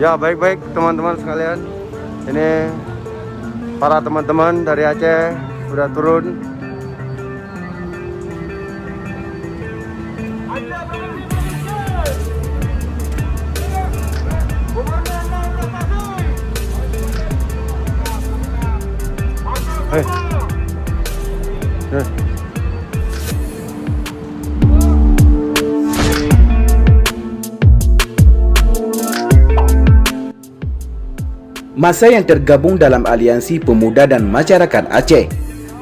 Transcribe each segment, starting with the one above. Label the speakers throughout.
Speaker 1: Ya, baik-baik teman-teman sekalian. Ini para teman-teman dari Aceh sudah turun.
Speaker 2: Massa yang tergabung dalam Aliansi Pemuda dan Masyarakat Aceh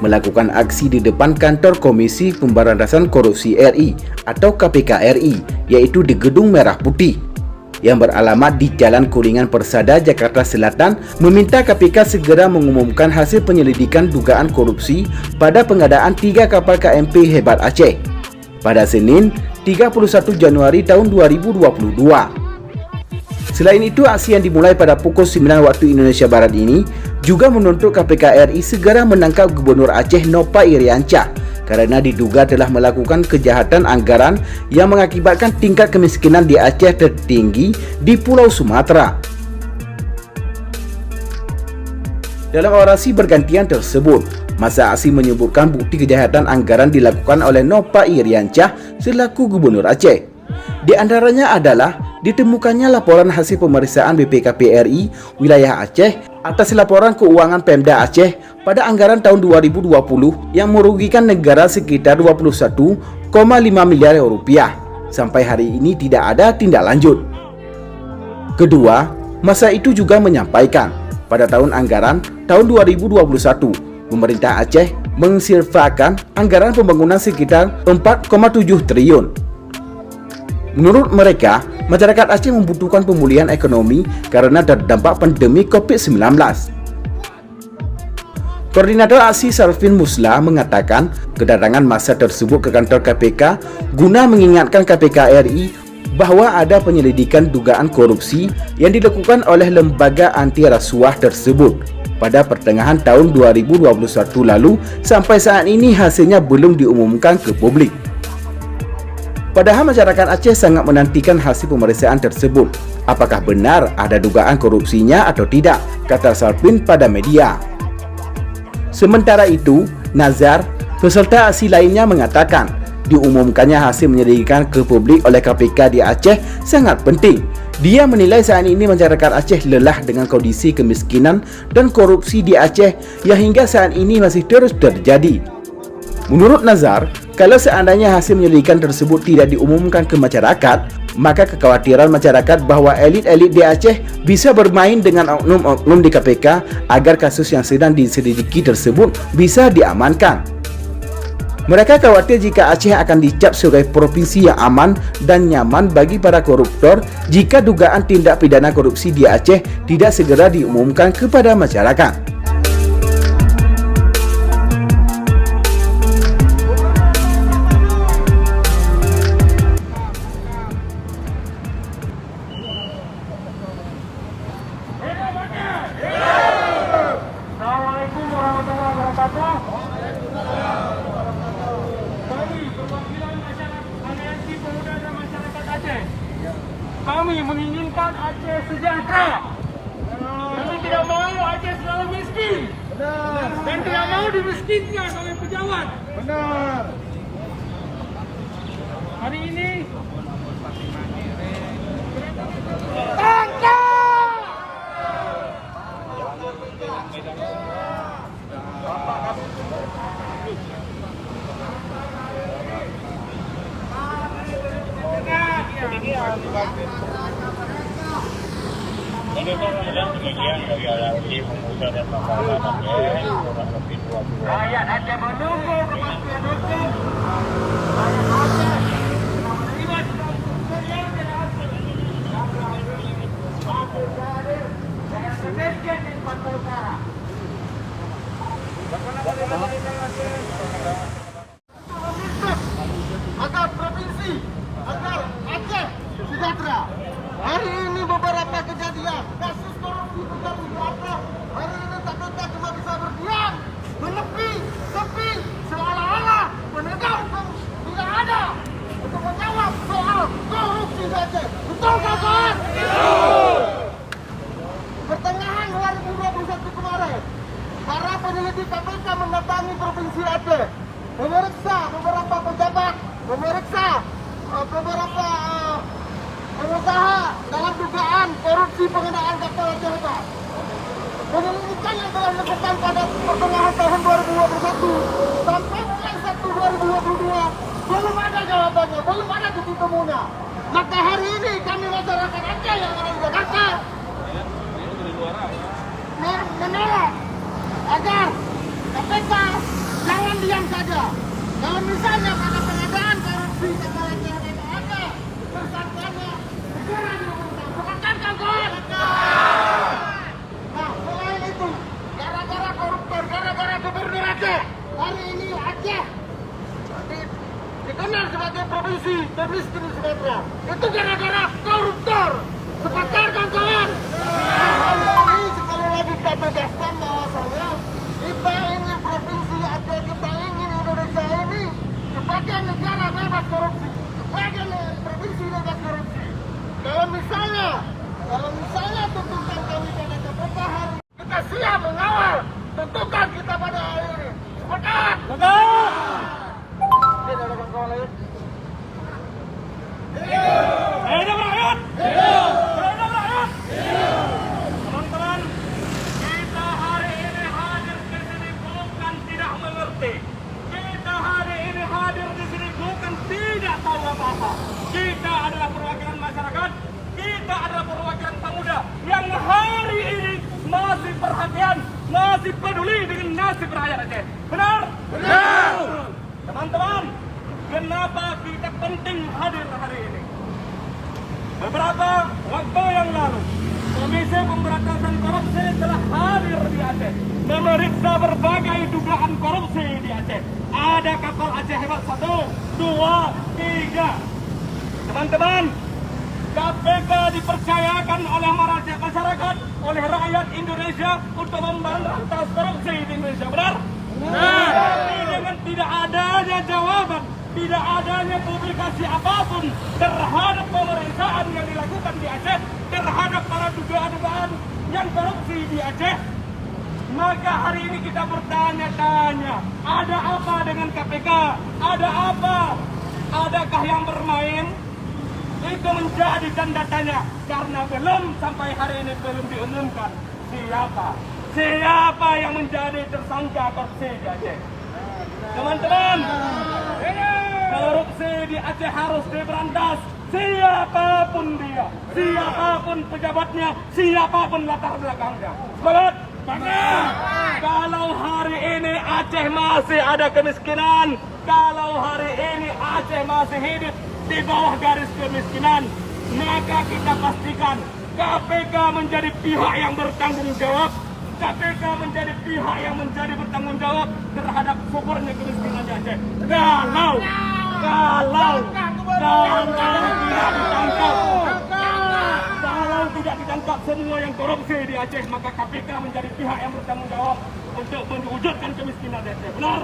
Speaker 2: melakukan aksi di depan kantor Komisi Pemberantasan Korupsi RI atau KPK RI, yaitu di Gedung Merah Putih yang beralamat di Jalan Kuningan Persada, Jakarta Selatan, meminta KPK segera mengumumkan hasil penyelidikan dugaan korupsi pada pengadaan 3 kapal KMP Hebat Aceh pada Senin 31 Januari tahun 2022. Selain itu, aksi yang dimulai pada pukul 9 waktu Indonesia Barat ini juga menuntut KPK RI segera menangkap Gubernur Aceh Noppa Iriancah karena diduga telah melakukan kejahatan anggaran yang mengakibatkan tingkat kemiskinan di Aceh tertinggi di Pulau Sumatera. Dalam orasi bergantian tersebut, massa aksi menyebutkan bukti kejahatan anggaran dilakukan oleh Noppa Iriancah selaku Gubernur Aceh. Di antaranya adalah ditemukannya laporan hasil pemeriksaan BPKP RI wilayah Aceh atas laporan keuangan Pemda Aceh pada anggaran tahun 2020 yang merugikan negara sekitar 21,5 miliar rupiah. Sampai hari ini tidak ada tindak lanjut. Kedua, massa itu juga menyampaikan pada tahun anggaran tahun 2021 pemerintah Aceh mensiarkan anggaran pembangunan sekitar 4,7 triliun. Menurut mereka, masyarakat Aceh membutuhkan pemulihan ekonomi karena terdampak pandemi COVID-19. Koordinator aksi Sarfin Musla mengatakan kedatangan massa tersebut ke kantor KPK guna mengingatkan KPK RI bahwa ada penyelidikan dugaan korupsi yang dilakukan oleh lembaga anti rasuah tersebut pada pertengahan tahun 2021 lalu sampai saat ini hasilnya belum diumumkan ke publik. Padahal masyarakat Aceh sangat menantikan hasil pemeriksaan tersebut. Apakah benar ada dugaan korupsinya atau tidak, kata Sarfin pada media. Sementara itu, Nazar, peserta aksi lainnya mengatakan, diumumkannya hasil penyelidikan ke publik oleh KPK di Aceh sangat penting. Dia menilai saat ini masyarakat Aceh lelah dengan kondisi kemiskinan dan korupsi di Aceh yang hingga saat ini masih terus terjadi. Menurut Nazar, kalau seandainya hasil penyelidikan tersebut tidak diumumkan ke masyarakat, maka kekhawatiran masyarakat bahwa elit-elit di Aceh bisa bermain dengan oknum-oknum di KPK agar kasus yang sedang diselidiki tersebut bisa diamankan. Mereka khawatir jika Aceh akan dicap sebagai provinsi yang aman dan nyaman bagi para koruptor jika dugaan tindak pidana korupsi di Aceh tidak segera diumumkan kepada masyarakat.
Speaker 3: Assalamualaikum warahmatullahi wabarakatuh. Kami perwakilan masyarakat Aliansi Pemuda dan Masyarakat Aceh. Kami menginginkan Aceh sejahtera. Kami tidak mau Aceh selalu miskin. Dan tidak mau dimiskinkan oleh pejabat.
Speaker 1: Benar.
Speaker 3: Hari ini
Speaker 4: demikian dari Aliansi Pemuda dan Masyarakat Aceh kurang lebih 20
Speaker 3: rakyat Aceh menunggu kepastian hukum. Rakyat Aceh menerima yang tidak semiskin di Sumatera Utara. Agar provinsi, agar Aceh sejahtera. Hari ini beberapa kejadian kasus korupsi terjadi di Aceh. Hari ini KPK cuma bisa berdiam, menepi, sepi, seolah-olah penegak hukum tidak ada untuk menjawab soal korupsi di Aceh. Betul, kawan? KPK mendatangi Provinsi Aceh, memeriksa beberapa pejabat, memeriksa beberapa pengusaha dalam dugaan korupsi pengadaan kapal Aceh Hebat. Penyelidikan yang telah dilakukan pada pertengahan tahun 2021 sampai mulai 1 2022 belum ada jawabannya, belum ada titik temunya. Maka hari ini kami masyarakat Aceh yang ada di Jakarta menolak agar KPK jangan diam saja. Kalau misalnya pada pengadaan korupsi kapal Aceh Hebat ada tersangkanya, segera diumumkan. Bukan kawan? Nah, selain itu, gara-gara koruptor, gara-gara gubernur Aceh, hari ini Aceh dikenal sebagai provinsi termiskin di Sumatera. Itu gara-gara koruptor. Sepakat kawan-kawan? Hari ini sekali lagi kita tegaskan bahwasanya kita ingin provinsi Aceh, kita ingin Indonesia ini sebagai negara bebas korupsi, sebagai provinsi bebas korupsi. Kalau misalnya tuntutan kami pada KPK hari ini, kita siap mengawal tuntutan kita pada hari ini. Sepakat? Sepakat! Ini ada kawan-kawan lain.
Speaker 4: Hidup rakyat! Hidup rakyat! Teman-teman, kita hari ini hadir di sini bukan tidak mengerti. Kita hari ini hadir di sini bukan tidak tahu apa-apa. Kita adalah perwakilan masyarakat. Kita adalah perwakilan pemuda yang hari ini masih perhatian, masih peduli dengan nasib rakyat Aceh. Benar? Benar! Teman-teman, kenapa kita penting hadir hari ini? Beberapa waktu yang lalu, Komisi Pemberantasan Korupsi telah hadir di Aceh, memeriksa berbagai dugaan korupsi di Aceh. Ada kapal Aceh Hebat 1, 2, 3. Teman-teman, KPK dipercayakan oleh masyarakat, oleh rakyat Indonesia untuk memberantas korupsi di Indonesia. Benar? Benar. Tapi dengan tidak adanya jawaban, tidak adanya publikasi apapun terhadap pemeriksaan yang dilakukan di Aceh, terhadap para dugaan-dugaan yang korupsi di Aceh, maka hari ini kita bertanya-tanya, ada apa dengan KPK? Ada apa? Adakah yang bermain? Itu menjadi tanda tanya, karena belum sampai hari ini belum diumumkan siapa yang menjadi tersangka korupsi di Aceh. Teman-teman, korupsi di Aceh harus diberantas. Siapapun dia, siapapun pejabatnya, siapapun latar belakangnya. Semangat! Kalau hari ini Aceh masih ada kemiskinan, kalau hari ini Aceh masih hidup di bawah garis kemiskinan, maka kita pastikan KPK menjadi pihak yang bertanggung jawab. KPK menjadi pihak yang menjadi bertanggung jawab terhadap suburnya kemiskinan di Aceh. Kalau tidak ditangkap semua yang korupsi di Aceh, maka KPK menjadi pihak yang bertanggung jawab untuk mewujudkan kemiskinan di Aceh. Benar?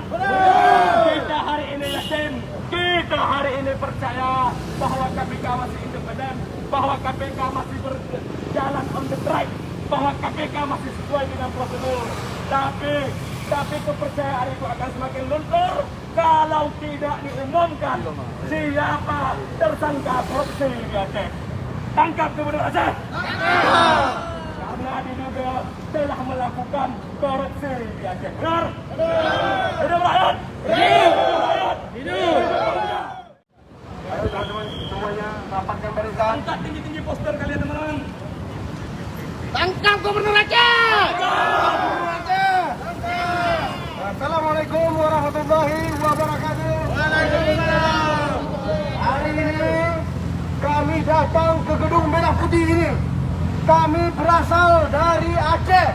Speaker 4: Kita hari ini yakin, kita hari ini percaya bahwa KPK masih independen, bahwa KPK masih berjalan on the track, bahwa KPK masih sesuai dengan prosedur. Tapi kepercayaan itu akan semakin luntur kalau tidak diumumkan siapa tersangka korupsi di Aceh. Tangkap Gubernur Aceh. Karena diduga telah melakukan korupsi di Aceh. Benar? Hidup rakyat! Hidup rakyat! Hidup!
Speaker 1: Ayo teman-teman semuanya rapatkan barisan.
Speaker 4: Angkat tinggi-tinggi poster kalian teman-teman.
Speaker 3: Tangkap Gubernur Aceh!
Speaker 1: Assalamualaikum warahmatullahi wabarakatuh.
Speaker 3: Waalaikumsalam.
Speaker 1: Hari ini kami datang ke Gedung Merah Putih ini. Kami berasal dari Aceh.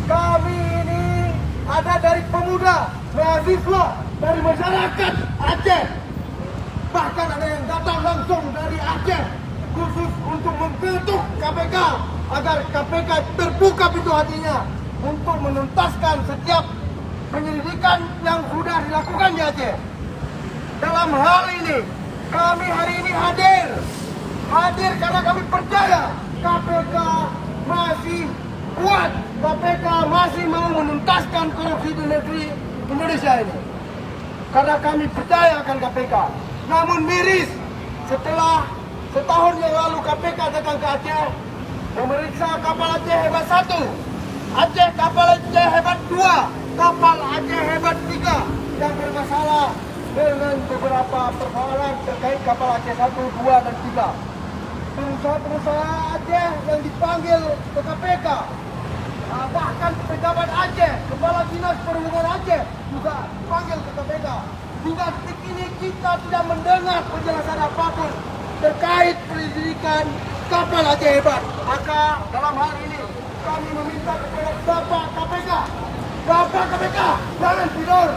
Speaker 1: Kami ini ada dari pemuda, mahasiswa, dari masyarakat Aceh. Bahkan ada yang datang langsung dari Aceh khusus untuk membentuk KPK agar KPK terbuka pintu hatinya untuk menuntaskan setiap penyelidikan yang sudah dilakukan di Aceh. Dalam hal ini, kami hari ini hadir karena kami percaya KPK masih kuat, KPK masih mau menuntaskan menghentikan korupsi di negeri Indonesia ini. Karena kami percaya akan KPK. Namun miris, setelah setahun yang lalu KPK datang ke Aceh memeriksa kapal Aceh Hebat 1, Aceh kapal Aceh Hebat 2, kapal Aceh Hebat 3 yang bermasalah dengan beberapa persoalan terkait kapal Aceh 1, 2, dan 3. Pengusaha-pengusaha Aceh yang dipanggil ke KPK, bahkan pejabat Aceh, Kepala Dinas Perhubungan Aceh juga dipanggil ke KPK. Hingga detik ini kita tidak mendengar penjelasan apapun terkait penyelidikan kapal Aceh Hebat. Maka dalam hal ini kami meminta kepada Bapak KPK, jangan tidur.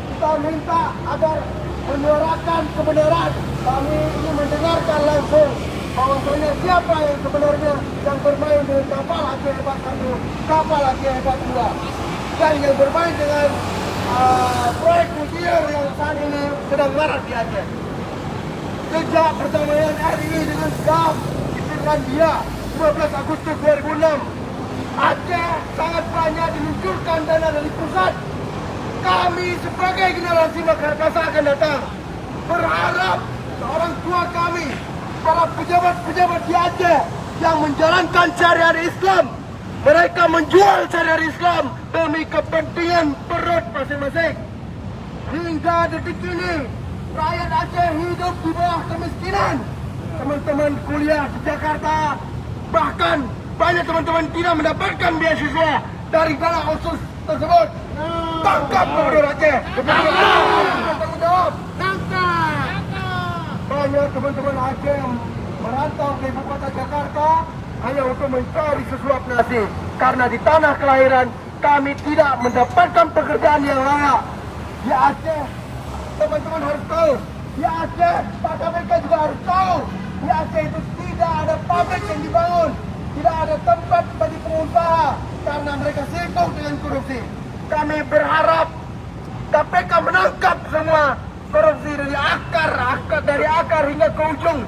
Speaker 1: Kita minta agar menyuarakan kebenaran. Kami ingin mendengarkan langsung bahwasanya siapa yang sebenarnya yang bermain dengan kapal Aceh Hebat 1, kapal Aceh Hebat 2, dan yang bermain dengan proyek nuclear yang saat ini sedang marak di Aceh. Sejak perdamaian RI dengan GAF di Finlandia 12 Agustus 2006, Aceh sangat banyak diluncurkan dana dari pusat. Kami sebagai generasi masa akan datang berharap orang tua kami, para pejabat-pejabat di Aceh yang menjalankan syariat Islam, mereka menjual syariat Islam demi kepentingan perut masing-masing. Hingga detik ini rakyat Aceh hidup di bawah kemiskinan. Teman-teman kuliah di Jakarta, bahkan banyak teman-teman tidak mendapatkan beasiswa dari dana khusus tersebut. Tangkap Gubernur Aceh. Bertanggung jawab. Banyak teman-teman Aceh yang merantau ke ibu kota Jakarta hanya untuk mencari sesuap nasi. Karena di tanah kelahiran kami tidak mendapatkan pekerjaan yang layak. Di Aceh, teman-teman harus tahu. Di Aceh, Pak KPK juga harus tahu. Di Aceh itu tidak ada pabrik yang dibangun. Tidak ada tempat bagi pengusaha karena mereka sibuk dengan korupsi. Kami berharap KPK menangkap semua korupsi dari akar hingga ke ujung.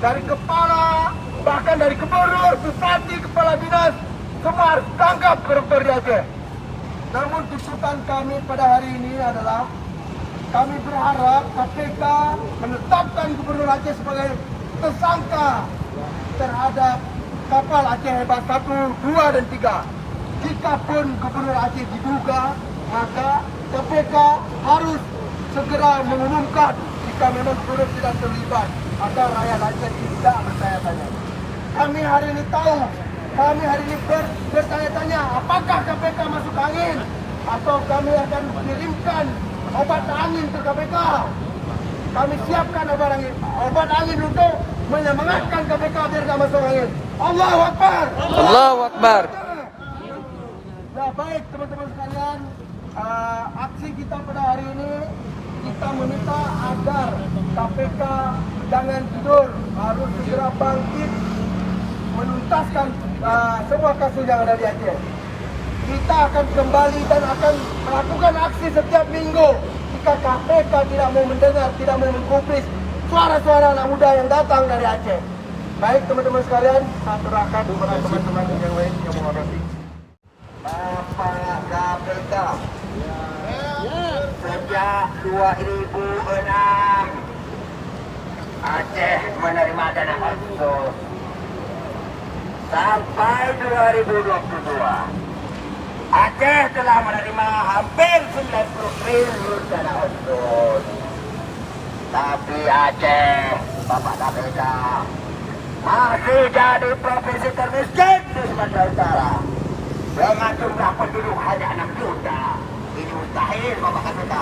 Speaker 1: Dari kepala, bahkan dari gubernur, bupati, kepala dinas, semua harus tangkap koruptor di Aceh. Namun tuntutan kami pada hari ini adalah kami berharap KPK menetapkan Gubernur Aceh sebagai tersangka terhadap kapal Aceh Hebat 1, 2, dan 3. Jikapun Gubernur Aceh diduga, maka KPK harus segera mengumumkan jika memang korupsi dan terlibat agar rakyat Aceh tidak bertanya-tanya. Kami hari ini tahu, kami hari ini bertanya-tanya apakah KPK masuk angin atau kami akan mengirimkan obat angin ke KPK. Kami siapkan obat angin untuk menyemangatkan KPK biar tidak masuk angin. Allahu Akbar.
Speaker 5: Allahu Akbar.
Speaker 1: Nah, baik teman-teman sekalian, aksi kita pada hari ini kita meminta agar KPK jangan tidur, harus segera bangkit menuntaskan semua kasus yang ada di Aceh. Kita akan kembali dan akan melakukan aksi setiap minggu jika KPK tidak mau mendengar, tidak mau menggubris suara-suara anak muda yang datang dari Aceh. Baik teman-teman sekalian, saya serahkan kepada teman-teman yang lain yang menghormati. Bapak KPK, sejak 2006 Aceh menerima dana otsus sampai 2022. Aceh telah menerima hampir 90 triliun dana otsus. Tapi Aceh, Bapak KPK, masih jadi provinsi termiskin di Sumatera Utara. Dengan jumlah penduduk hanya 6 juta. Ini mustahil, Bapak KPK.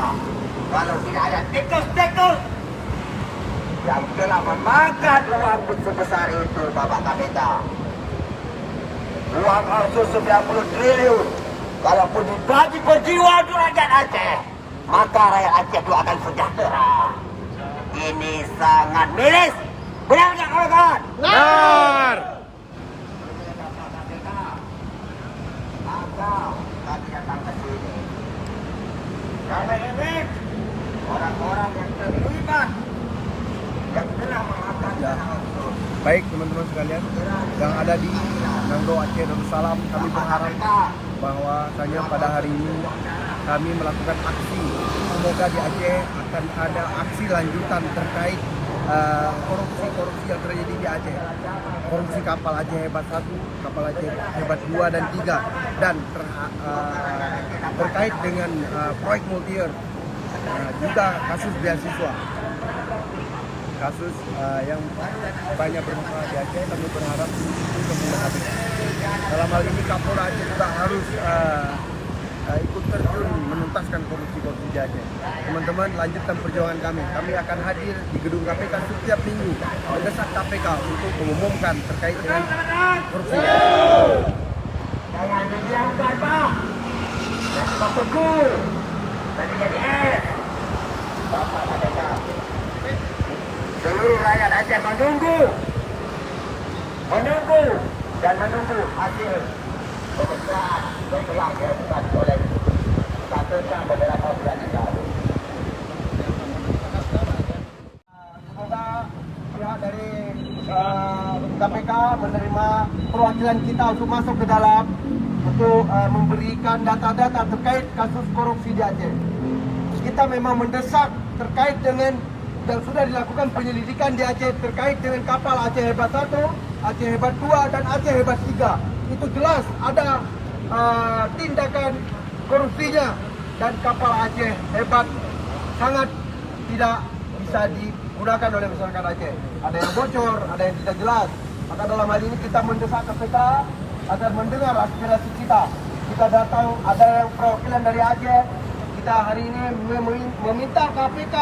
Speaker 1: Kalau tidak ada tikus-tikus yang telah memakan uang sebesar itu, Bapak KPK. Uang otsus 90 triliun. Kalaupun dibagi per jiwa untuk rakyat Aceh, maka rakyat Aceh itu akan sejahtera. Ini sangat miris. Benar nggak kawan-kawan?
Speaker 5: Benar.
Speaker 1: Maka kami datang ke sini. Karena ini orang-orang yang terlibat yang telah memakan dana otsus.
Speaker 3: Baik teman-teman sekalian yang ada di Nangdo Aceh Darussalam, kami berharap
Speaker 1: bahwasanya pada hari ini kami melakukan aksi. Semoga di Aceh akan ada aksi lanjutan terkait korupsi yang terjadi di Aceh. Korupsi kapal Aceh Hebat 1, kapal Aceh Hebat 2 dan 3, dan terkait dengan proyek multi-year, juga kasus beasiswa. Kasus yang banyak bermasalah di Aceh, kami berharap itu kemudian habis. Dalam hal ini Kapolda Aceh juga harus ikut terjun menuntaskan korupsi di Aceh. Teman-teman, lanjutkan perjuangan kami. Kami akan hadir di gedung KPK setiap minggu mendesak KPK untuk mengumumkan terkait dengan korupsi.
Speaker 3: Jangan didiamkan, Pak. Pak Teguh. Tadi jadi Bapak KPK. Seluruh rakyat Aceh menunggu dan menunggu hasil pemeriksaan yang telah dilakukan oleh KPK beberapa bulan yang lalu. Semoga pihak dari KPK menerima perwakilan kita untuk masuk ke dalam untuk memberikan data-data terkait kasus korupsi di Aceh. Kita memang mendesak terkait dengan dan sudah dilakukan penyelidikan di Aceh terkait dengan kapal Aceh Hebat 1, Aceh Hebat 2, dan Aceh Hebat 3. Itu jelas ada tindakan korupsinya, dan kapal Aceh Hebat sangat tidak bisa digunakan oleh masyarakat Aceh. Ada yang bocor, ada yang tidak jelas. Maka dalam hal ini kita mendesak KPK agar mendengar aspirasi kita. Kita datang, ada yang perwakilan dari Aceh. Kita hari ini meminta KPK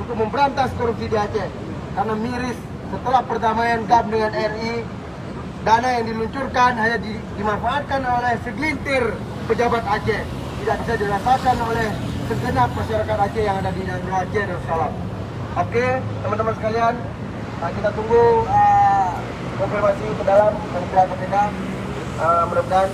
Speaker 3: untuk memberantas korupsi di Aceh, karena miris setelah perdamaian GAM dengan RI, dana yang diluncurkan hanya dimanfaatkan oleh segelintir pejabat Aceh, tidak bisa dirasakan oleh segenap masyarakat Aceh yang ada di Aceh Darussalam. Oke, teman-teman sekalian, kita tunggu konfirmasi ke dalam dari pihak KPK. Mudah-mudahan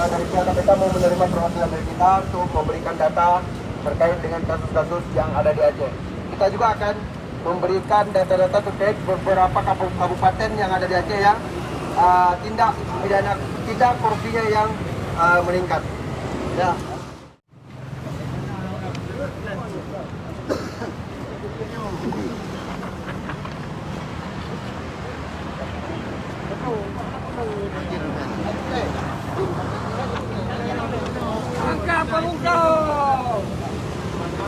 Speaker 3: dari pihak KPK mau menerima perwakilan dari kita untuk memberikan data terkait dengan kasus-kasus yang ada di Aceh. Kita juga akan memberikan data-data terkait beberapa kabupaten yang ada di Aceh yang tindak pidana korupsinya yang meningkat. Ya.
Speaker 5: Angkat pengungkap.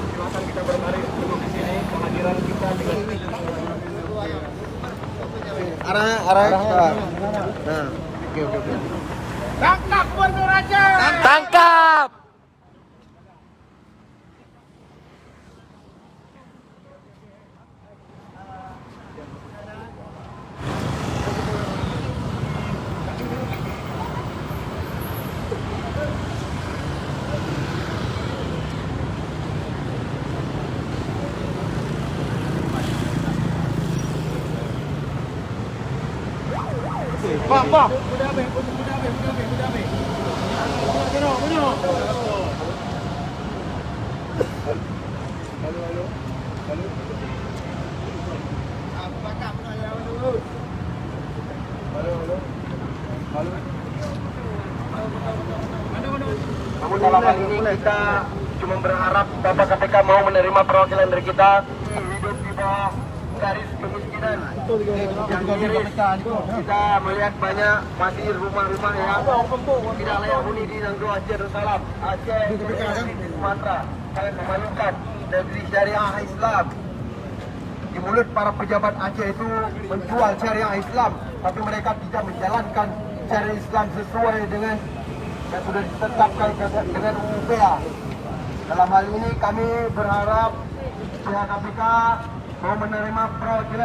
Speaker 1: Silakan kita berbaris duduk di sini. Kehadiran kita dengan arah kita. Nah, oke.
Speaker 3: Tangkap Gubernur Aceh.
Speaker 5: Tangkap.
Speaker 3: Pak.
Speaker 1: Namun dalam hal ini kita cuma berharap Bapak KPK mau menerima perwakilan dari kita hidup di bawah garis kemiskinan yang miris. Kita melihat banyak masih rumah-rumah yang tidak layak huni di Nangro Aceh Darussalam, Aceh, Sumatera. Sangat memalukan negeri syariah Islam. Di mulut para pejabat Aceh itu menjual syariah Islam, tapi mereka tidak menjalankan syariah Islam sesuai dengan yang sudah ditetapkan dengan UPA. Dalam hal ini kami berharap pihak KPK mau menerima perwakilan